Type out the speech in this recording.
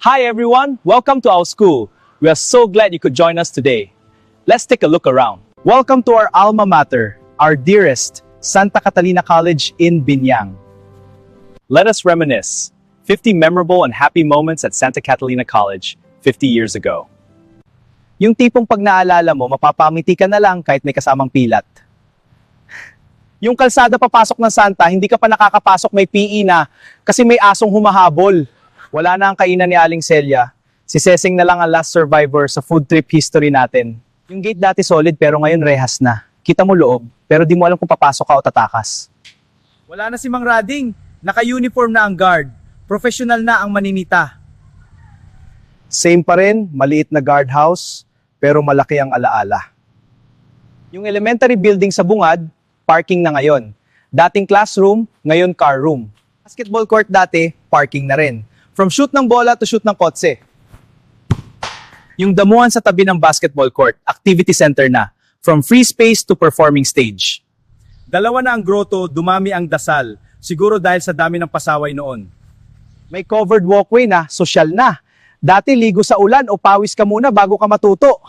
Hi everyone, welcome to our school. We are so glad you could join us today. Let's take a look around. Welcome to our alma mater, our dearest, Santa Catalina College in Binyang. Let us reminisce. 50 memorable and happy moments at Santa Catalina College 50 years ago. Yung tipong pag naalala mo, mapapangiti ka na lang kahit may kasamang pilat. Yung kalsada papasok ng Santa, hindi ka pa nakakapasok, may PE na kasi may asong humahabol. Wala na ang kainan ni Aling Celia. Si Seseng na lang ang last survivor sa food trip history natin. Yung gate dati solid pero ngayon rehas na. Kita mo loob, pero di mo alam kung papasok ka o tatakas. Wala na si Mang Rading. Naka-uniform na ang guard. Professional na ang maninita. Same pa rin, maliit na guardhouse, pero malaki ang alaala. Yung elementary building sa Bungad, parking na ngayon. Dating classroom, ngayon car room. Basketball court dati, parking na rin. From shoot ng bola to shoot ng kotse. Yung damuhan sa tabi ng basketball court, activity center na. From free space to performing stage. Dalawa na ang grotto, dumami ang dasal. Siguro dahil sa dami ng pasaway noon. May covered walkway na, social na. Dati ligo sa ulan o pawis ka muna bago ka matuto.